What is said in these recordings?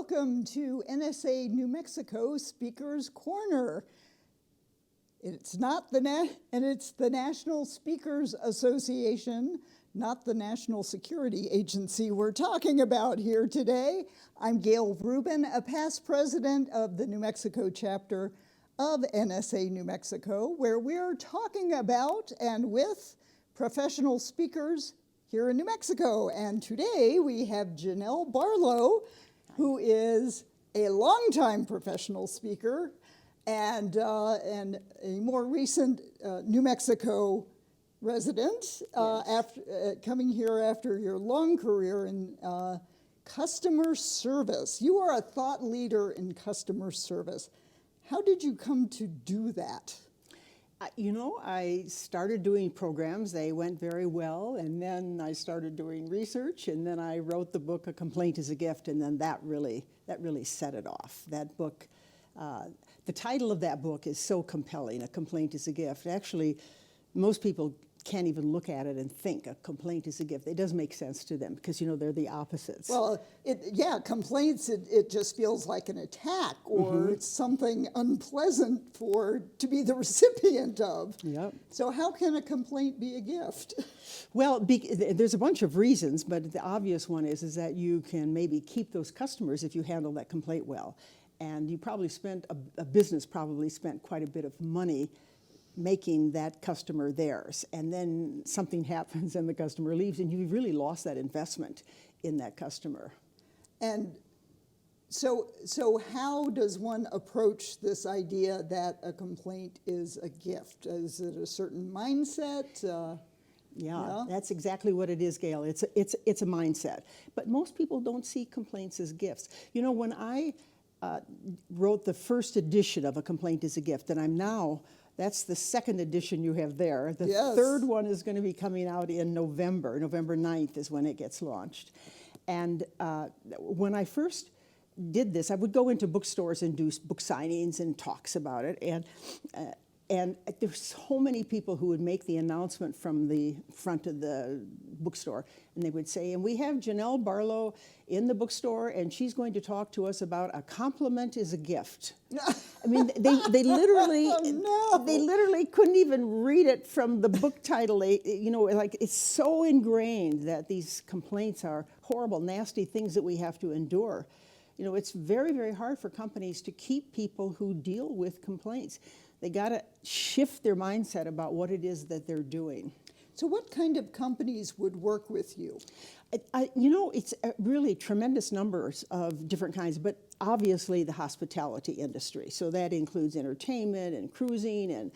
welcome to NSA-New Mexico Speakers Corner. It's the National Speakers Association, not the National Security Agency we're talking about here today. I'm Gail Rubin, a past president of the New Mexico chapter of NSA-New Mexico, where we're talking about and with professional speakers here in New Mexico. And today we have Janelle Barlow, who is a longtime professional speaker and a more recent New Mexico resident, coming here after your long career in customer service. You are a thought leader in customer service. How did you come to do that? I started doing programs. They went very well, and then I started doing research, and then I wrote the book, A Complaint is a Gift, and then that really set it off. That book, the title of that book is so compelling, A Complaint is a Gift. Actually, most people can't even look at it and think a complaint is a gift. It does make sense to them because, they're the opposites. Well, complaints, it just feels like an attack or it's something unpleasant to be the recipient of. Yep. So how can a complaint be a gift? Well, there's a bunch of reasons, but the obvious one is that you can maybe keep those customers if you handle that complaint well. And you probably a business probably spent quite a bit of money making that customer theirs, and then something happens and the customer leaves, and you've really lost that investment in that customer. And so how does one approach this idea that a complaint is a gift? Is it a certain mindset? Yeah, that's exactly what it is, Gail. It's a mindset. But most people don't see complaints as gifts. When I wrote the first edition of A Complaint is a Gift, and that's the second edition you have there. The third one is going to be coming out in November. November 9th is when it gets launched. And when I first did this, I would go into bookstores and do book signings and talks about it. And there's so many people who would make the announcement from the front of the bookstore, and they would say, and we have Janelle Barlow in the bookstore, and she's going to talk to us about a compliment is a gift. I mean, they literally, they literally couldn't even read it from the book title. It's so ingrained that these complaints are horrible, nasty things that we have to endure. It's very, very hard for companies to keep people who deal with complaints. They got to shift their mindset about what it is that they're doing. So what kind of companies would work with you? It's really tremendous numbers of different kinds, but obviously the hospitality industry. So that includes entertainment and cruising and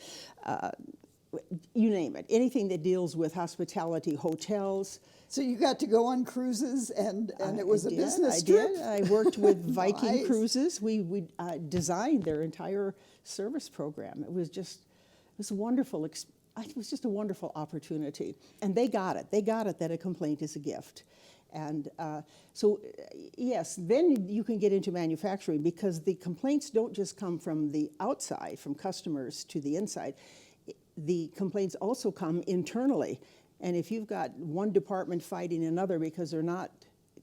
you name it. Anything that deals with hospitality, hotels. So you got to go on cruises, and it was a business trip? I worked with Viking Nice. Cruises. We designed their entire service program. It was wonderful. It was just a wonderful opportunity. And they got it. They got it that a complaint is a gift. And yes, then you can get into manufacturing because the complaints don't just come from the outside, from customers to the inside. The complaints also come internally. And if you've got one department fighting another because they're not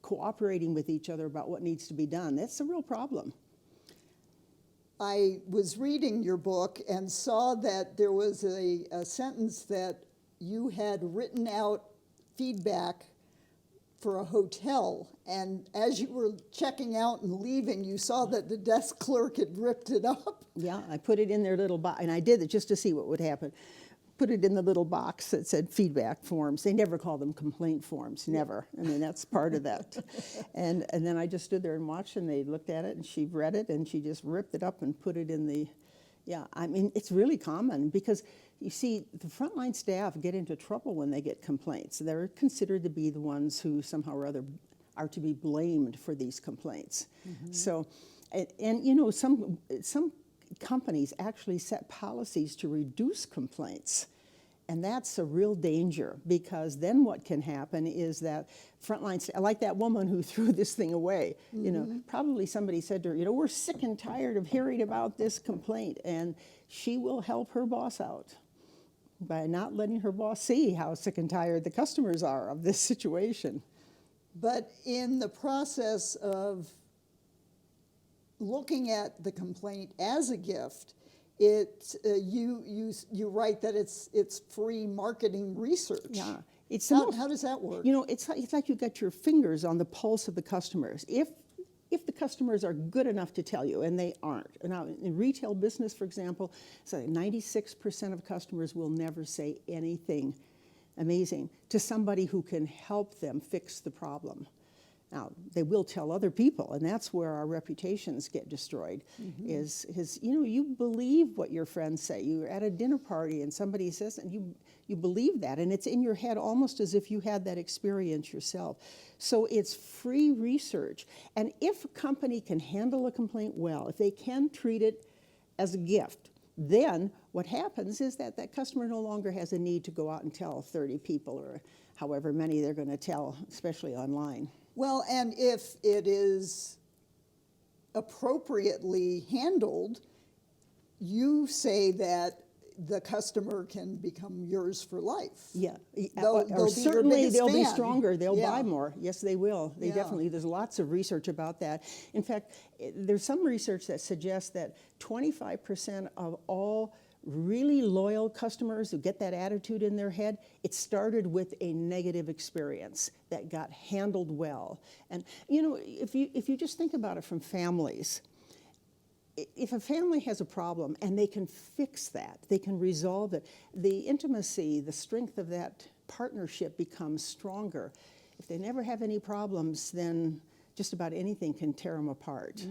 cooperating with each other about what needs to be done, that's a real problem. I was reading your book and saw that there was a sentence that you had written out feedback for a hotel, and as you were checking out and leaving, you saw that the desk clerk had ripped it up. Yeah, I put it in their little box, and I did it just to see what would happen. Put it in the little box that said feedback forms. They never call them complaint forms, never. I mean, that's part of that. And then I just stood there and watched, and they looked at it, and she read it, and she just ripped it up and put it in the, it's really common because, you see, the frontline staff get into trouble when they get complaints. They're considered to be the ones who somehow or other are to be blamed for these complaints. Mm-hmm. So, some companies actually set policies to reduce complaints. And that's a real danger because then what can happen is that frontline, like that woman who threw this thing away, probably somebody said to her, we're sick and tired of hearing about this complaint, and she will help her boss out by not letting her boss see how sick and tired the customers are of this situation. But in the process of looking at the complaint as a gift, you write that it's free marketing research. Yeah. How does that work? You know, it's like you got your fingers on the pulse of the customers. If the customers are good enough to tell you, and they aren't. Now, in retail business, for example, so 96% of customers will never say anything amazing to somebody who can help them fix the problem. Now, they will tell other people, and that's where our reputations get destroyed, is you know, you believe what your friends say. You're at a dinner party and somebody says, and you believe that, and it's in your head almost as if you had that experience yourself. So it's free research. And if a company can handle a complaint well, if they can treat it as a gift, then what happens is that that customer no longer has a need to go out and tell 30 people or however many they're going to tell, especially online. Well, and if it is appropriately handled, you say that the customer can become yours for life. Yeah, They'll or be your certainly biggest they'll be fan. stronger. They'll Yeah. buy more. Yes, they will. They Yeah. definitely. There's lots of research about that. In fact, there's some research that suggests that 25% of all really loyal customers who get that attitude in their head, it started with a negative experience that got handled well. And you know, if you just think about it from families, if a family has a problem and they can fix that, they can resolve it, the intimacy, the strength of that partnership becomes stronger. If they never have any problems, then just about anything can tear them apart.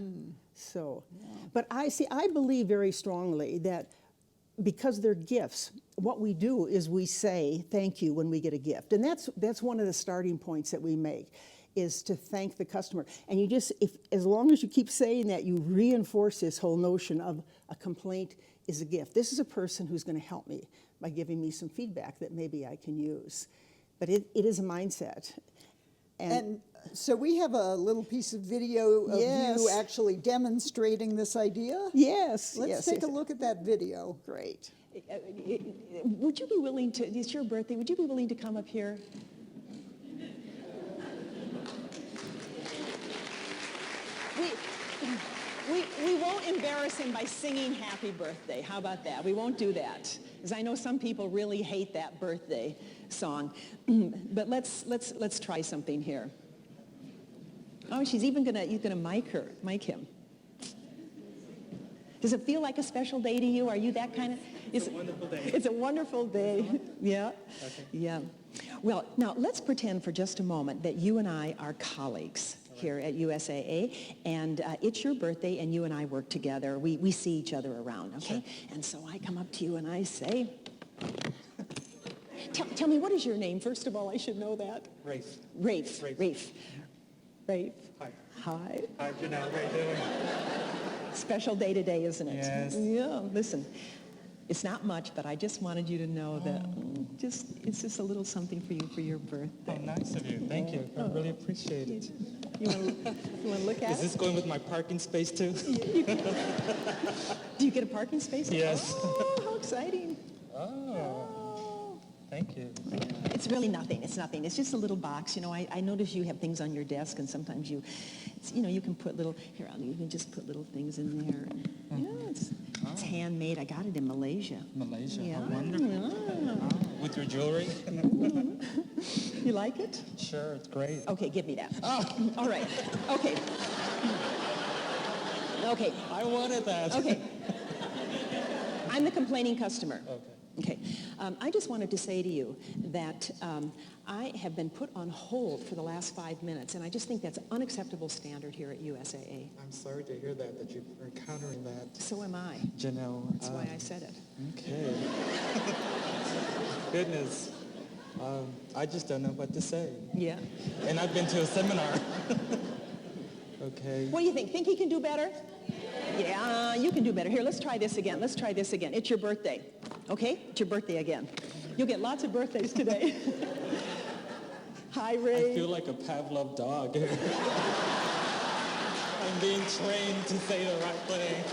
So, but I believe very strongly that because they're gifts, what we do is we say thank you when we get a gift. And that's one of the starting points that we make, is to thank the customer. And you just, as long as you keep saying that, you reinforce this whole notion of a complaint is a gift. This is a person who's going to help me by giving me some feedback that maybe I can use. But it is a mindset. And so we have a little piece of video of Yes. you actually demonstrating this idea. Yes. Let's take a look at that video. Great. Would you be willing to, it's your birthday, would you be willing to come up here? We won't embarrass him by singing happy birthday. How about that? We won't do that. Because I know some people really hate that birthday song. But let's try something here. Oh, she's even gonna mic him. Does it feel like a special day to you? Are you that kind of? It's a wonderful day. It's a wonderful day. Yeah. Okay. Yeah. Well, now let's pretend for just a moment that you and I are colleagues here at USAA, and it's your birthday, and you and I work together. We see each other around, okay? Sure. And so I come up to you and I say, tell me, what is your name? First of all, I should know that. Rafe. Rafe. Rafe. Rafe. Rafe. Hi. Hi. Hi, Janelle. How you doing? Special day today, isn't it? Yes. Yeah, listen. It's not much, but I just wanted you to know that it's just a little something for you for your Oh, birthday. nice of you. Thank you. I really appreciate it. You want to look at Is this going with my parking space too? it? Do you get a parking space? Yes. Oh, how exciting. Oh, thank you. It's really nothing. It's nothing. It's just a little box. You know, I notice you have things on your desk, and sometimes you can put little, you can just put little things in there. Yeah, it's handmade. I got it in Malaysia. Malaysia. Yeah. How wonderful. Oh, with your jewelry? You like it? Sure, it's great. Okay, give me that. Oh. All right. Okay. Okay. I wanted that. Okay. I'm the complaining customer. Okay. Okay. I just wanted to say to you that I have been put on hold for the last 5 minutes, and I just think that's an unacceptable standard here at USAA. I'm sorry to hear that you're encountering that, So am I. Janelle. That's why I said it. Okay. Goodness. I just don't know what to say. Yeah. And I've been to a seminar. Okay. What do you think? Think he can do better? Yeah, you can do better. Here, let's try this again. Let's try this again. It's your birthday. Okay? It's your birthday again. You'll get lots of birthdays today. Hi, Ray. I feel like a Pavlov dog. I'm being trained to say the right thing.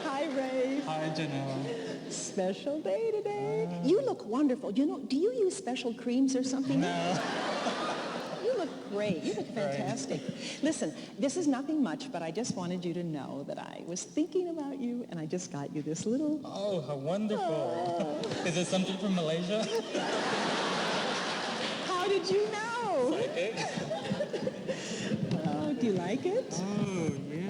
Hi, Ray. Hi, Janelle. Special day today. You look wonderful. You know, do you use special creams or something? No. You look great. You look fantastic. Listen, this is nothing much, but I just wanted you to know that I was thinking about you, and I just got you this little... Oh, how wonderful. Is it something from Malaysia? How did you know? Like it? Oh, do you like it? Oh, yes.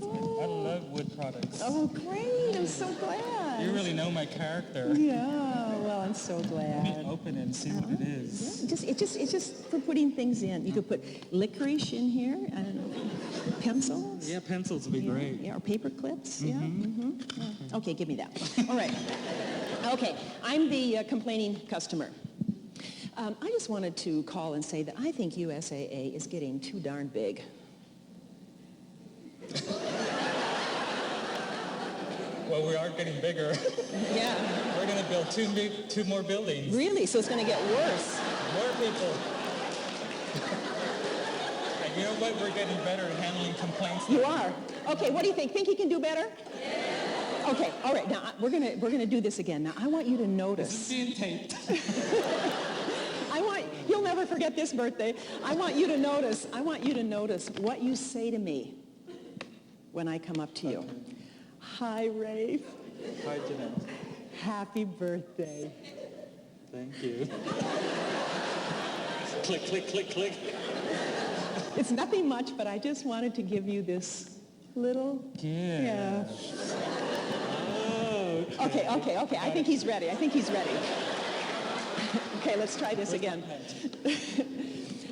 I love wood products. Oh, great. I'm so glad. You really know my character. Yeah, well, I'm so glad. Let me open it and see what it is. Yeah, it's just for putting things in. You could put licorice in here, I don't know, pencils. Yeah, pencils would be great. Yeah, or paper clips. Yeah. Okay, give me that. All right. Okay, I'm the complaining customer. I just wanted to call and say that I think USAA is getting too darn big. Well, we are getting bigger. Yeah. We're going to build two more buildings. Really? So it's going to get worse. More people. And you know what? We're getting better at handling complaints. You are. Okay, what do you think? Think he can do better? Yeah. Okay, all right. Now we're gonna do this again. Now I want you to notice. This is being taped. You'll never forget this birthday. I want you to notice what you say to me when I come up to you. Hi, Rafe. Hi, Janelle. Happy birthday. Thank you. Click, click, click, click. It's nothing much, but I just wanted to give you this little... Yeah. Oh, Okay. I think he's ready. Okay, let's try this again.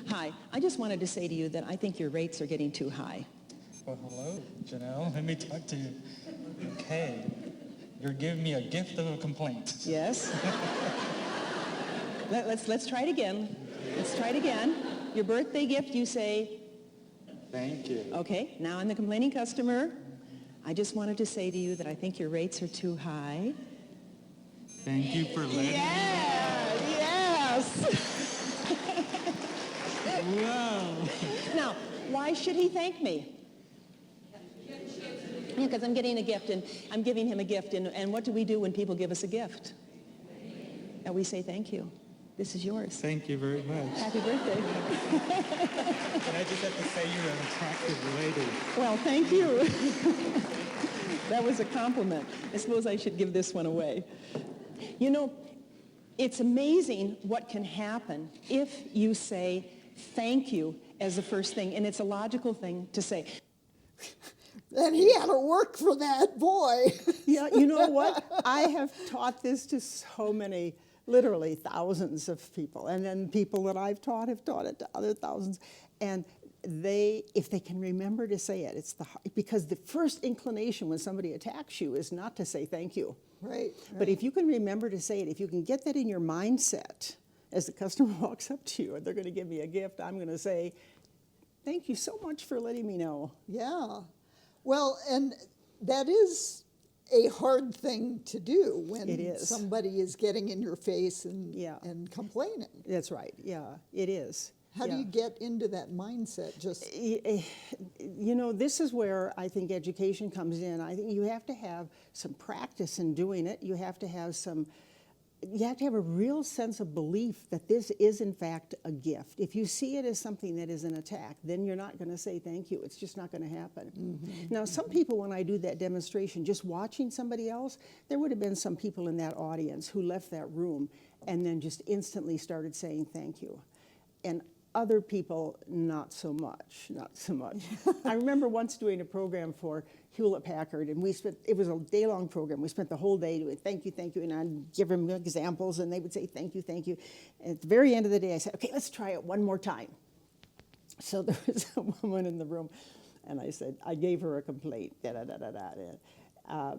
Hi, I just wanted to say to you that I think your rates are getting too high. Well, hello, Janelle. Let me talk to you. Okay. You're giving me a gift of a complaint. Yes? Let's try it again. Your birthday gift, you say... Thank you. Okay, now I'm the complaining customer. I just wanted to say to you that I think your rates are too high. Thank you for letting me. Yes! Wow. Now, why should he thank me? Yeah, because I'm getting a gift, and I'm giving him a gift, and what do we do when people give us a gift? And we say thank you. This is yours. Thank you very much. Happy birthday. And I just have to say you're an attractive lady. Well, thank you. That was a compliment. I suppose I should give this one away. You know, it's amazing what can happen if you say thank you as the first thing, and it's a logical thing to say. And he had to work for that, boy. Yeah, you know what? I have taught this to so many, literally thousands of people. And then people that I've taught have taught it to other thousands. And if they can remember to say it, because the first inclination when somebody attacks you is not to say thank you. Right. But if you can remember to say it, if you can get that in your mindset, as the customer walks up to you and they're going to give me a gift, I'm going to say, thank you so much for letting me know. Yeah. Well, and that is a hard thing to do when It is. somebody is getting in your face and, Yeah. and complaining. That's right. Yeah, it is. How do you get into that mindset? Just You know, this is where I think education comes in. I think you have to have some practice in doing it. You have to have a real sense of belief that this is in fact a gift. If you see it as something that is an attack, then you're not going to say thank you. It's just not going to happen. Mm-hmm. Now, some people, when I do that demonstration, just watching somebody else, there would have been some people in that audience who left that room and then just instantly started saying thank you. And other people, not so much. I remember once doing a program for Hewlett-Packard, and it was a day-long program. We spent the whole day doing thank you, and I'd give them examples, and they would say thank you. And at the very end of the day, I said, okay, let's try it one more time. So there was a woman in the room, and I gave her a complaint,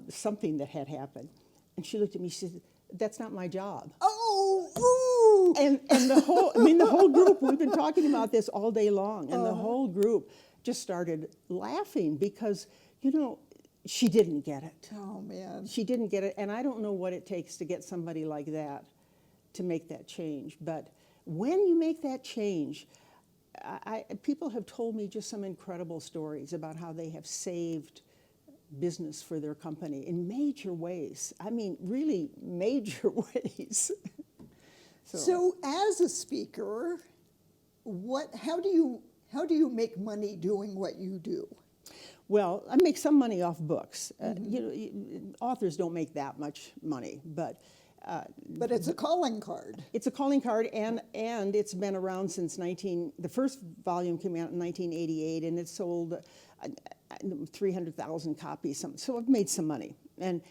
something that had happened. And she looked at me, she said, that's not my job. oh, ooh. And the whole group, we've been talking about this all day long, and the whole group just started laughing because, you know, she didn't get it. Oh, man. She didn't get it, and I don't know what it takes to get somebody like that to make that change. But when you make that change, people have told me just some incredible stories about how they have saved business for their company in major ways. I mean, really major ways. So as a speaker, how do you make money doing what you do? Well, I make some money off books. Authors don't make that much money, but it's a calling card. it's a calling card, and it's been around since the first volume came out in 1988, and it sold 300,000 copies. So I've made some money, and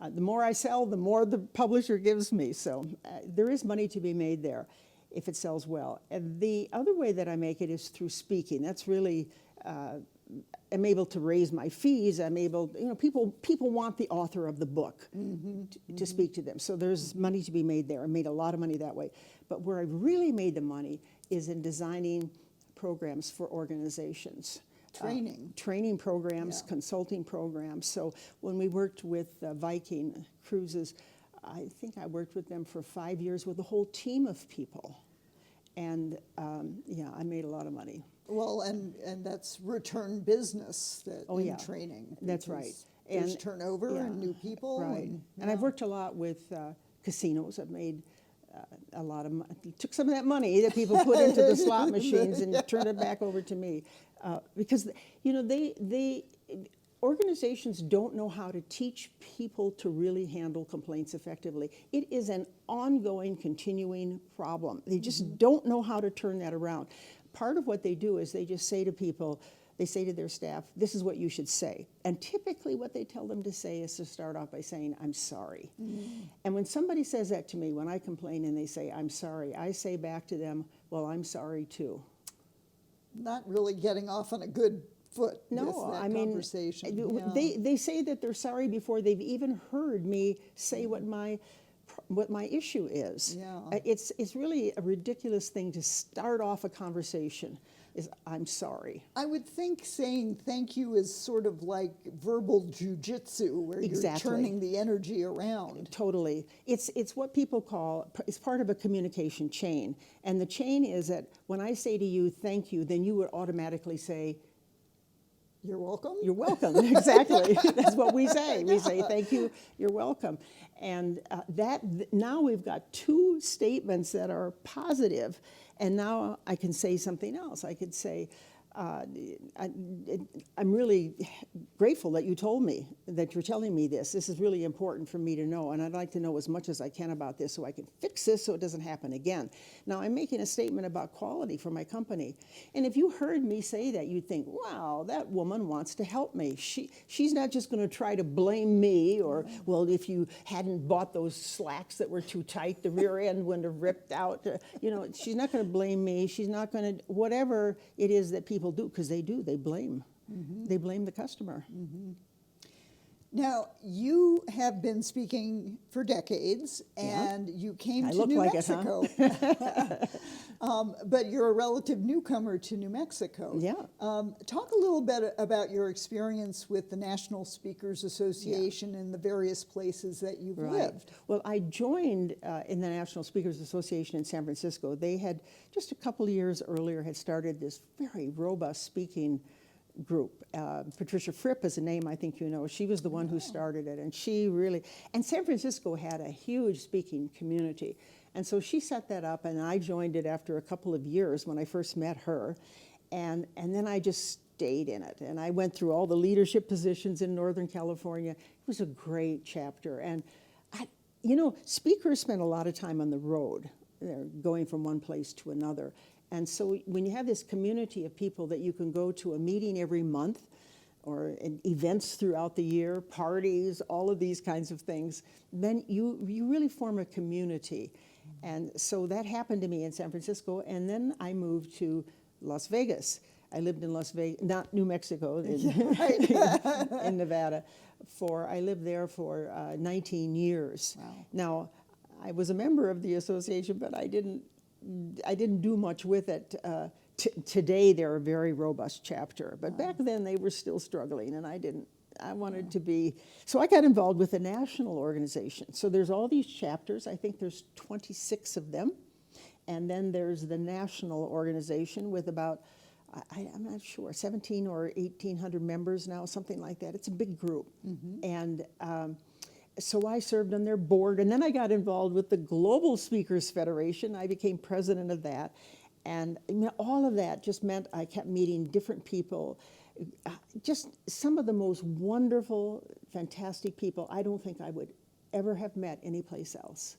the more I sell, the more the publisher gives me. So there is money to be made there if it sells well. And the other way that I make it is through speaking. That's really, I'm able to raise my fees. I'm able, people want the author of the book to speak to them. So there's money to be made there. I made a lot of money that way. But where I really made the money is in designing programs for organizations. Training programs, consulting programs. So when we worked with Viking Cruises, I think I worked with them for 5 years with a whole team of people. And I made a lot of money. Well, and that's return business in training. That's right. There's And turnover and new people. Right. And I've worked a lot with casinos. I've made a lot of money. Took some of that money that people put into the slot machines and turned it back over to me. Because, organizations don't know how to teach people to really handle complaints effectively. It is an ongoing, continuing problem. They just don't know how to turn that around. Part of what they do is they just say to people, they say to their staff, this is what you should say. And typically what they tell them to say is to start off by saying, I'm sorry. And when somebody says that to me, when I complain and they say, I'm sorry, I say back to them, well, I'm sorry too. Not really getting off on a good foot with that I mean, conversation. They say that they're sorry before they've even heard me say what my issue is. Yeah. It's really a ridiculous thing to start off a conversation. Is I'm sorry. I would think saying thank you is sort of like verbal jujitsu, where you're turning the energy around. Totally. It's what people call, it's part of a communication chain. And the chain is that when I say to you, thank you, then you would automatically say, you're welcome? You're welcome, exactly. That's what we say. We say, thank you, you're welcome. And now we've got two statements that are positive, and now I can say something else. I could say, I'm really grateful that you told me, that you're telling me this. This is really important for me to know, and I'd like to know as much as I can about this so I can fix this so it doesn't happen again. Now, I'm making a statement about quality for my company, and if you heard me say that, you'd think, wow, that woman wants to help me. She's not just going to try to blame me, or, well, if you hadn't bought those slacks that were too tight, the rear end wouldn't have ripped out. She's not going to blame me. She's not going to, whatever it is that people do, because they blame. They blame the customer. Now, you have been speaking for decades, and you came to New Mexico. But you're a relative newcomer to New Mexico. Yeah. Talk a little bit about your experience with the National Speakers Association and the various places that you've lived. Well, I joined in the National Speakers Association in San Francisco. They had, just a couple of years earlier, had started this very robust speaking group. Patricia Fripp is a name I think you know. She was the one who started it, and she really, and San Francisco had a huge speaking community. And so she set that up, and I joined it after a couple of years when I first met her. And then I just stayed in it. And I went through all the leadership positions in Northern California. It was a great chapter. And, speakers spend a lot of time on the road. They're going from one place to another. And so when you have this community of people that you can go to a meeting every month, or events throughout the year, parties, all of these kinds of things, then you really form a community. And so that happened to me in San Francisco, and then I moved to Las Vegas. I lived in Las Vegas, not New Mexico, in Nevada. I lived there for 19 years. Wow. Now, I was a member of the association, but I didn't do much with it. Today, they're a very robust chapter, but back then they were still struggling, and I wanted to be, so I got involved with a national organization. So there's all these chapters. I think there's 26 of them. And then there's the national organization with about, I'm not sure, 17 or 1,800 members now, something like that. It's a big group. And so I served on their board, and then I got involved with the Global Speakers Federation. I became president of that. And I mean, all of that just meant I kept meeting different people, just some of the most wonderful, fantastic people I don't think I would ever have met anyplace else.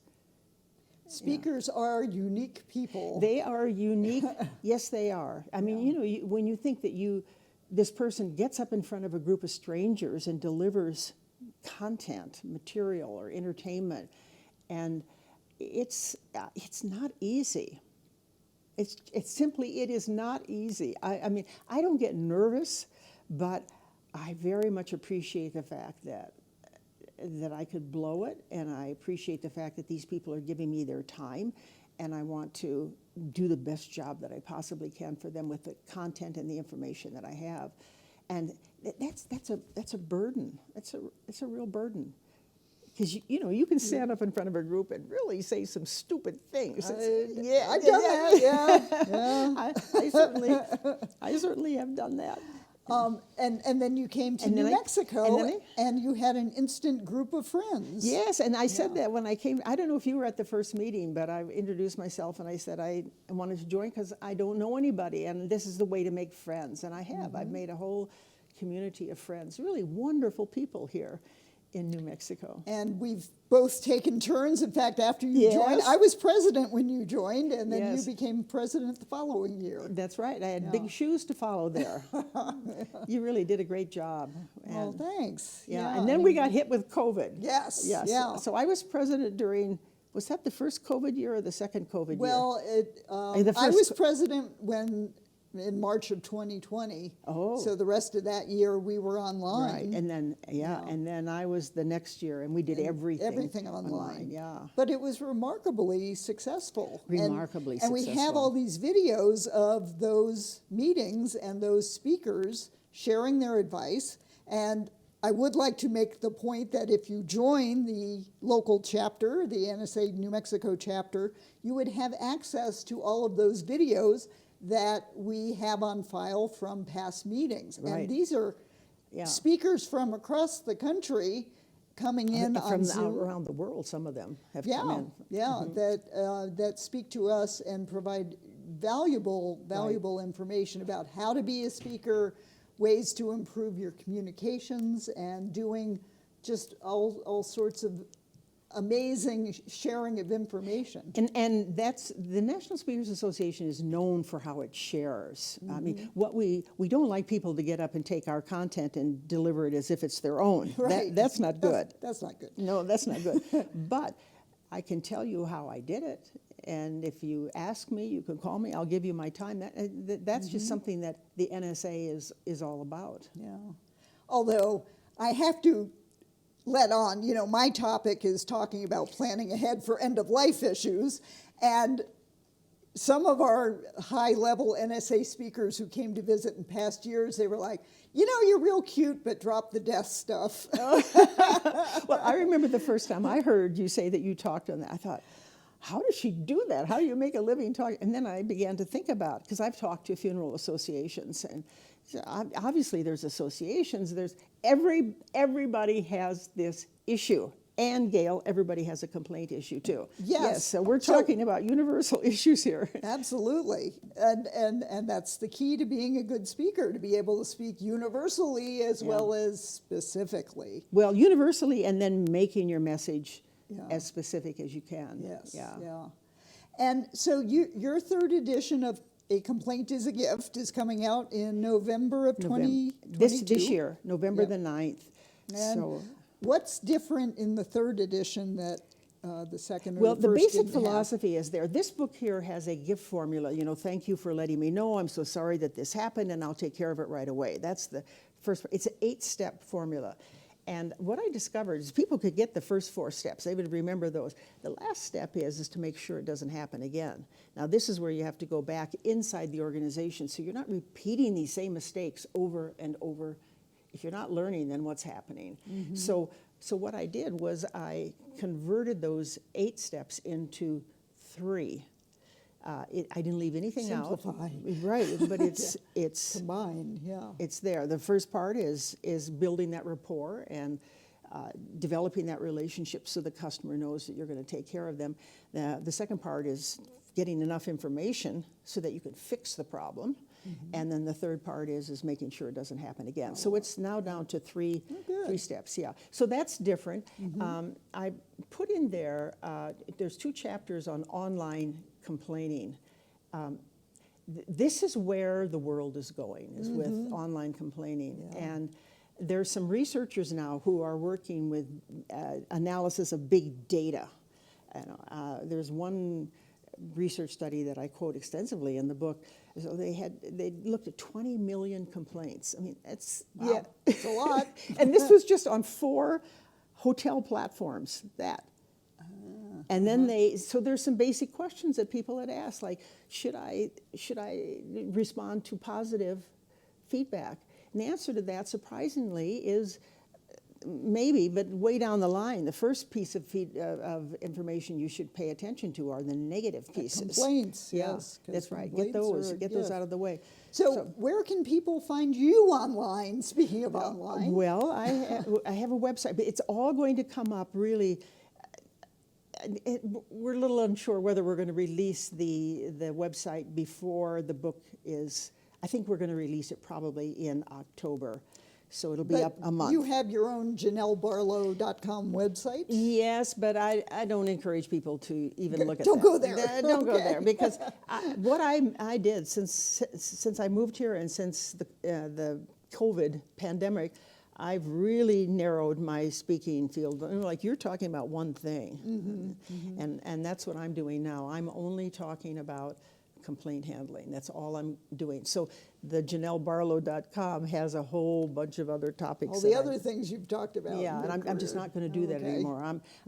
Speakers are unique people. They are unique. Yes, they are. I mean, you know, when you think that this person gets up in front of a group of strangers and delivers content, material, or entertainment, and it's not easy. It is not easy. I mean, I don't get nervous, but I very much appreciate the fact that I could blow it, and I appreciate the fact that these people are giving me their time, and I want to do the best job that I possibly can for them with the content and the information that I have. And that's a burden. It's a real burden. Because you know, you can stand up in front of a group and really say some stupid things. Yeah, I've done that. Yeah. I certainly have done that. And then you came to New Mexico, and you had an instant group of friends. Yes, and I said that when I came. I don't know if you were at the first meeting, but I introduced myself and I said I wanted to join because I don't know anybody, and this is the way to make friends. And I have. I've made a whole community of friends, really wonderful people here in New Mexico. And we've both taken turns. In fact, after you joined, I was president when you joined, and then you became president the following year. That's right. I had big shoes to follow there. You really did a great job. Well, thanks. Yeah, and then we got hit with COVID. Yes. Yes. Yeah. So I was president during, was that the first COVID year or the second COVID year? Well, I was president in March of 2020. Oh. So the rest of that year we were online. Right, and then, and then I was the next year, and we did everything. Everything online. Yeah. But it was remarkably successful. Remarkably and successful. we have all these videos of those meetings and those speakers sharing their advice. And I would like to make the point that if you join the local chapter, the NSA-New Mexico chapter, you would have access to all of those videos that we have on file from past meetings. Right. And these are speakers from across the country coming in on Zoom. Around the world, some of them have come in. Yeah, that speak to us and provide valuable information about how to be a speaker, ways to improve your communications, and doing just all sorts of amazing sharing of information. And that's, the National Speakers Association is known for how it shares. I mean, what we don't like people to get up and take our content and deliver it as if it's their own. Right. That's not good. That's not good. No, that's not good. But I can tell you how I did it. And if you ask me, you can call me, I'll give you my time. That's just something that the NSA is all about. Yeah. Although I have to let on, you know, my topic is talking about planning ahead for end-of-life issues, and some of our high-level NSA speakers who came to visit in past years, they were like, you know, you're real cute, but drop the death stuff. Well, I remember the first time I heard you say that you talked on that, I thought, how does she do that? How do you make a living talking? And then I began to think about, because I've talked to funeral associations, and obviously there's associations, everybody has this issue. And Gail, everybody has a complaint issue too. Yes. So we're talking about universal issues here. Absolutely. And that's the key to being a good speaker, to be able to speak universally as well as specifically. Well, universally, and then making your message as specific as you can. Yes. Yeah. And so your third edition of A Complaint is a Gift is coming out in November of 2022. This year, November the 9th. And so what's different in the third edition that the second or well, the the first basic didn't have? philosophy is there. This book here has a gift formula. You know, thank you for letting me know. I'm so sorry that this happened, and I'll take care of it right away. That's the first. It's an 8-step formula. And what I discovered is people could get the first 4 steps. They would remember those. The last step is to make sure it doesn't happen again. Now, this is where you have to go back inside the organization, so you're not repeating these same mistakes over and over. If you're not learning, then what's happening? Mm-hmm. So what I did was I converted those 8 steps into 3. I didn't leave anything Simplify. out. Right, but it's combined, it's there. The first part is building that rapport and developing that relationship so the customer knows that you're going to take care of them. The second part is getting enough information so that you can fix the problem. And then the third part is making sure it doesn't happen again. So it's now down to three steps, yeah. So that's different. I put in there, there's 2 chapters on online complaining. This is where the world is going, is with online complaining. And there's some researchers now who are working with analysis of big data. And, there's one research study that I quote extensively in the book. So they looked at 20 million complaints. I mean, it's it's a lot. And this was just on 4 hotel platforms. And then so there's some basic questions that people had asked, like, should I respond to positive feedback? And the answer to that, surprisingly, is maybe, but way down the line, the first piece of information you should pay attention to are the negative pieces. Complaints, Yeah, yes. 'Cause that's right. complaints Get those out of the way. So where can people find you online, speaking of online? Well, I have a website, but it's all going to come up really. We're a little unsure whether we're going to release the website before the book is. I think we're going to release it probably in October. So it'll be up a month. You have your own JanelleBarlow.com website? Yes, but I don't encourage people to even look at that. Don't go there. Don't go Okay. there, because what I did since I moved here and since the COVID pandemic, I've really narrowed my speaking field. Like, you're talking about one thing, and that's what I'm doing now. I'm only talking about complaint handling. That's all I'm doing. So the JanelleBarlow.com has a whole bunch of other topics. All the other things you've talked about. Yeah, in and your I'm just career. not going to do that Okay. anymore.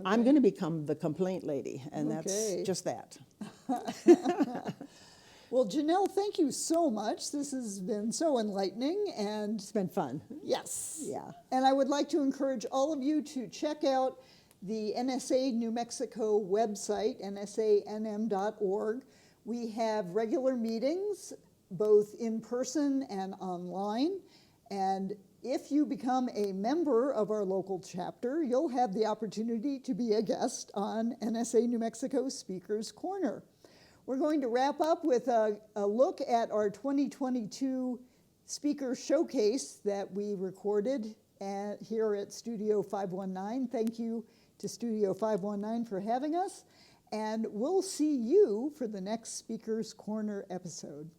I'm going to become the complaint lady, and Okay. that's just that. Well, Janelle, thank you so much. This has been so enlightening, and It's been fun. yes. Yeah. And I would like to encourage all of you to check out the NSA-New Mexico website, NSA-NM.org. We have regular meetings, both in person and online. And if you become a member of our local chapter, you'll have the opportunity to be a guest on NSA-New Mexico Speakers Corner. We're going to wrap up with a look at our 2022 speaker showcase that we recorded here at Studio 519. Thank you to Studio 519 for having us. And we'll see you for the next Speakers Corner episode.